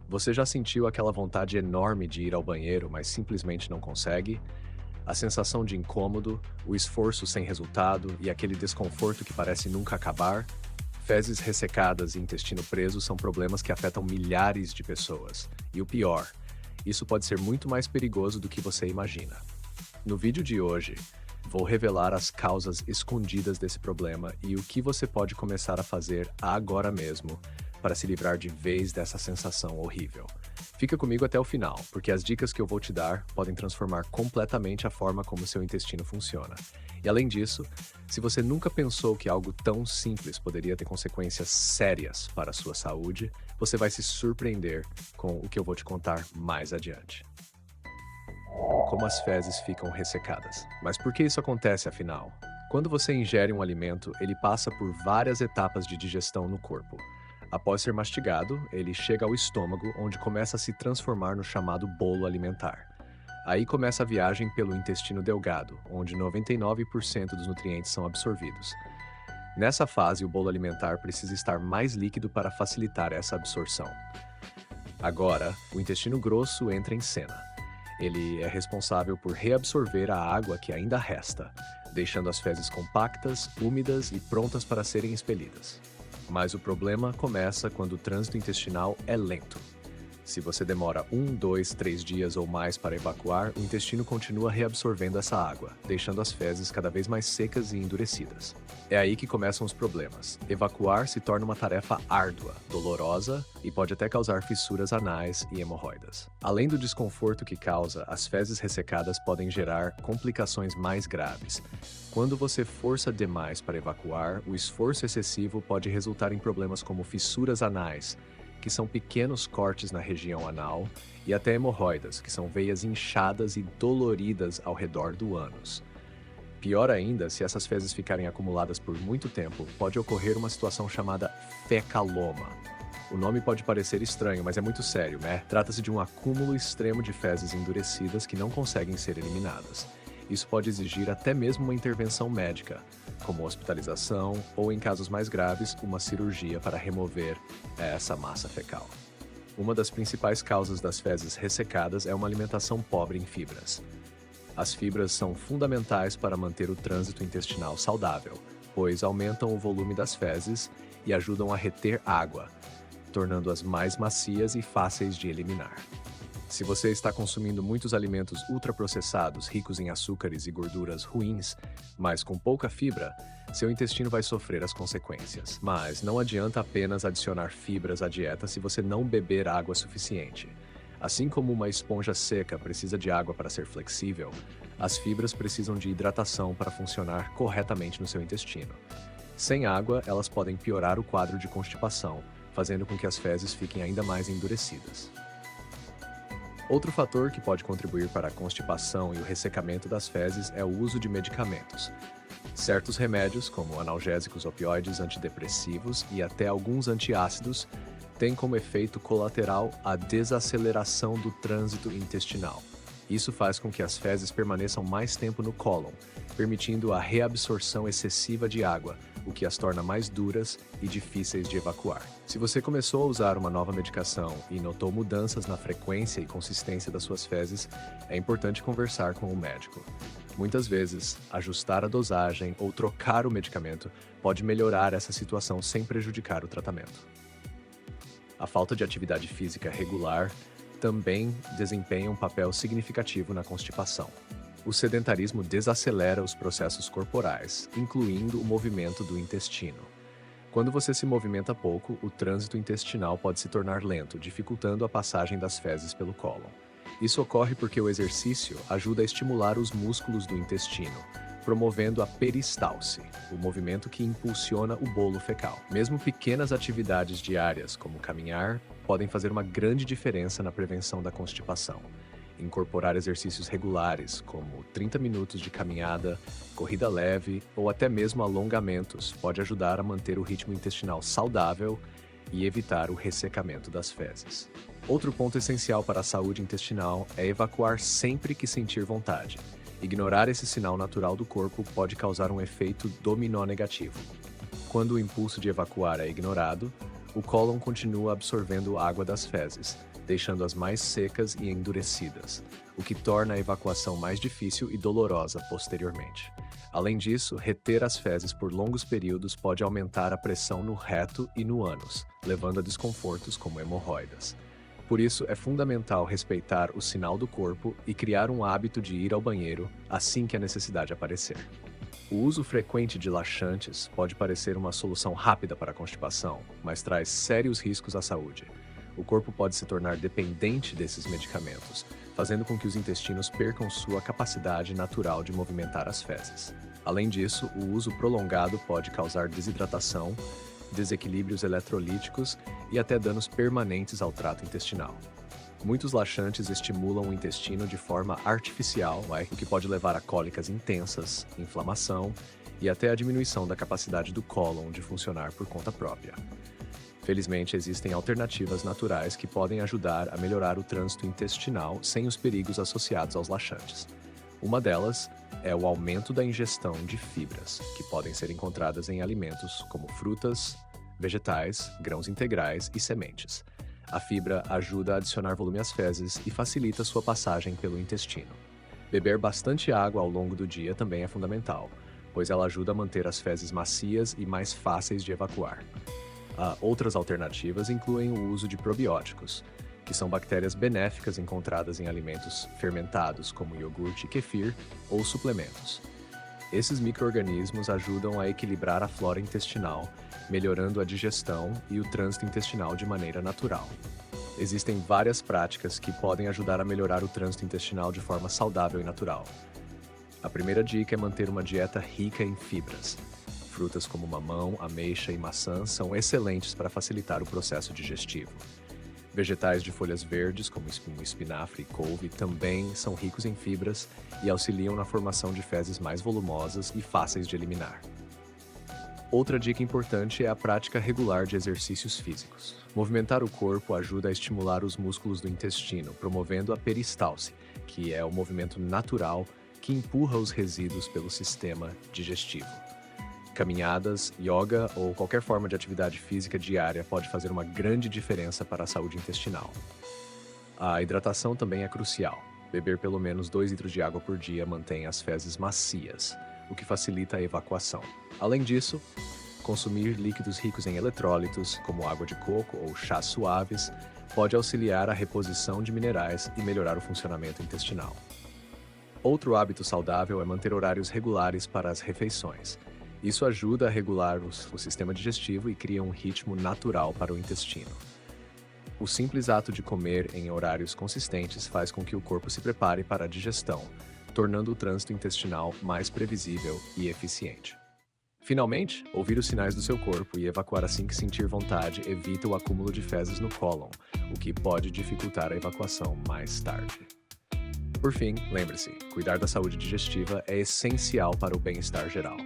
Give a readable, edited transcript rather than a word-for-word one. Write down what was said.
Você já sentiu aquela vontade enorme de ir ao banheiro, mas simplesmente não consegue? A sensação de incômodo, o esforço sem resultado e aquele desconforto que parece nunca acabar? Fezes ressecadas e intestino preso são problemas que afetam milhares de pessoas. E o pior, isso pode ser muito mais perigoso do que você imagina. No vídeo de hoje, vou revelar as causas escondidas desse problema e o que você pode começar a fazer agora mesmo para se livrar de vez dessa sensação horrível. Fica comigo até o final, porque as dicas que eu vou te dar podem transformar completamente a forma como seu intestino funciona. E além disso, se você nunca pensou que algo tão simples poderia ter consequências sérias para a sua saúde, você vai se surpreender com o que eu vou te contar mais adiante. Como as fezes ficam ressecadas. Mas por que isso acontece, afinal? Quando você ingere um alimento, ele passa por várias etapas de digestão no corpo. Após ser mastigado, ele chega ao estômago, onde começa a se transformar no chamado bolo alimentar. Aí começa a viagem pelo intestino delgado, onde 99% dos nutrientes são absorvidos. Nessa fase, o bolo alimentar precisa estar mais líquido para facilitar essa absorção. Agora, o intestino grosso entra em cena. Ele é responsável por reabsorver a água que ainda resta, deixando as fezes compactas, úmidas e prontas para serem expelidas. Mas o problema começa quando o trânsito intestinal é lento. Se você demora 2, 3 dias ou mais para evacuar, o intestino continua reabsorvendo essa água, deixando as fezes cada vez mais secas e endurecidas. É aí que começam os problemas. Evacuar se torna uma tarefa árdua, dolorosa e pode até causar fissuras anais e hemorroidas. Além do desconforto que causa, as fezes ressecadas podem gerar complicações mais graves. Quando você força demais para evacuar, o esforço excessivo pode resultar em problemas como fissuras anais, que são pequenos cortes na região anal, e até hemorroidas, que são veias inchadas e doloridas ao redor do ânus. Pior ainda, se essas fezes ficarem acumuladas por muito tempo, pode ocorrer uma situação chamada fecaloma. O nome pode parecer estranho, mas é muito sério, né? Trata-se de um acúmulo extremo de fezes endurecidas que não conseguem ser eliminadas. Isso pode exigir até mesmo uma intervenção médica, como hospitalização ou, em casos mais graves, uma cirurgia para remover essa massa fecal. Uma das principais causas das fezes ressecadas é uma alimentação pobre em fibras. As fibras são fundamentais para manter o trânsito intestinal saudável, pois aumentam o volume das fezes e ajudam a reter água, tornando-as mais macias e fáceis de eliminar. Se você está consumindo muitos alimentos ultraprocessados, ricos em açúcares e gorduras ruins, mas com pouca fibra, seu intestino vai sofrer as consequências. Mas não adianta apenas adicionar fibras à dieta se você não beber água suficiente. Assim como uma esponja seca precisa de água para ser flexível, as fibras precisam de hidratação para funcionar corretamente no seu intestino. Sem água, elas podem piorar o quadro de constipação, fazendo com que as fezes fiquem ainda mais endurecidas. Outro fator que pode contribuir para a constipação e o ressecamento das fezes é o uso de medicamentos. Certos remédios, como analgésicos, opioides, antidepressivos e até alguns antiácidos, têm como efeito colateral a desaceleração do trânsito intestinal. Isso faz com que as fezes permaneçam mais tempo no cólon, permitindo a reabsorção excessiva de água, o que as torna mais duras e difíceis de evacuar. Se você começou a usar uma nova medicação e notou mudanças na frequência e consistência das suas fezes, é importante conversar com o médico. Muitas vezes, ajustar a dosagem ou trocar o medicamento pode melhorar essa situação sem prejudicar o tratamento. A falta de atividade física regular também desempenha um papel significativo na constipação. O sedentarismo desacelera os processos corporais, incluindo o movimento do intestino. Quando você se movimenta pouco, o trânsito intestinal pode se tornar lento, dificultando a passagem das fezes pelo cólon. Isso ocorre porque o exercício ajuda a estimular os músculos do intestino, promovendo a peristalse, o movimento que impulsiona o bolo fecal. Mesmo pequenas atividades diárias, como caminhar, podem fazer uma grande diferença na prevenção da constipação. Incorporar exercícios regulares, como 30 minutos de caminhada, corrida leve ou até mesmo alongamentos, pode ajudar a manter o ritmo intestinal saudável e evitar o ressecamento das fezes. Outro ponto essencial para a saúde intestinal é evacuar sempre que sentir vontade. Ignorar esse sinal natural do corpo pode causar um efeito dominó negativo. Quando o impulso de evacuar é ignorado, o cólon continua absorvendo água das fezes, deixando-as mais secas e endurecidas, o que torna a evacuação mais difícil e dolorosa posteriormente. Além disso, reter as fezes por longos períodos pode aumentar a pressão no reto e no ânus, levando a desconfortos como hemorroidas. Por isso, é fundamental respeitar o sinal do corpo e criar um hábito de ir ao banheiro assim que a necessidade aparecer. O uso frequente de laxantes pode parecer uma solução rápida para a constipação, mas traz sérios riscos à saúde. O corpo pode se tornar dependente desses medicamentos, fazendo com que os intestinos percam sua capacidade natural de movimentar as fezes. Além disso, o uso prolongado pode causar desidratação, desequilíbrios eletrolíticos e até danos permanentes ao trato intestinal. Muitos laxantes estimulam o intestino de forma artificial, o que pode levar a cólicas intensas, inflamação e até a diminuição da capacidade do cólon de funcionar por conta própria. Felizmente, existem alternativas naturais que podem ajudar a melhorar o trânsito intestinal sem os perigos associados aos laxantes. Uma delas é o aumento da ingestão de fibras, que podem ser encontradas em alimentos como frutas, vegetais, grãos integrais e sementes. A fibra ajuda a adicionar volume às fezes e facilita sua passagem pelo intestino. Beber bastante água ao longo do dia também é fundamental, pois ela ajuda a manter as fezes macias e mais fáceis de evacuar. Outras alternativas incluem o uso de probióticos, que são bactérias benéficas encontradas em alimentos fermentados como iogurte e kefir ou suplementos. Esses micro-organismos ajudam a equilibrar a flora intestinal, melhorando a digestão e o trânsito intestinal de maneira natural. Existem várias práticas que podem ajudar a melhorar o trânsito intestinal de forma saudável e natural. A primeira dica é manter uma dieta rica em fibras. Frutas como mamão, ameixa e maçã são excelentes para facilitar o processo digestivo. Vegetais de folhas verdes, como espinafre e couve, também são ricos em fibras e auxiliam na formação de fezes mais volumosas e fáceis de eliminar. Outra dica importante é a prática regular de exercícios físicos. Movimentar o corpo ajuda a estimular os músculos do intestino, promovendo a peristalse, que é o movimento natural que empurra os resíduos pelo sistema digestivo. Caminhadas, yoga ou qualquer forma de atividade física diária pode fazer uma grande diferença para a saúde intestinal. A hidratação também é crucial. Beber pelo menos 2 litros de água por dia mantém as fezes macias, o que facilita a evacuação. Além disso, consumir líquidos ricos em eletrólitos, como água de coco ou chás suaves, pode auxiliar a reposição de minerais e melhorar o funcionamento intestinal. Outro hábito saudável é manter horários regulares para as refeições. Isso ajuda a regular o sistema digestivo e cria um ritmo natural para o intestino. O simples ato de comer em horários consistentes faz com que o corpo se prepare para a digestão, tornando o trânsito intestinal mais previsível e eficiente. Finalmente, ouvir os sinais do seu corpo e evacuar assim que sentir vontade evita o acúmulo de fezes no cólon, o que pode dificultar a evacuação mais tarde. Por fim, lembre-se, cuidar da saúde digestiva é essencial para o bem-estar geral.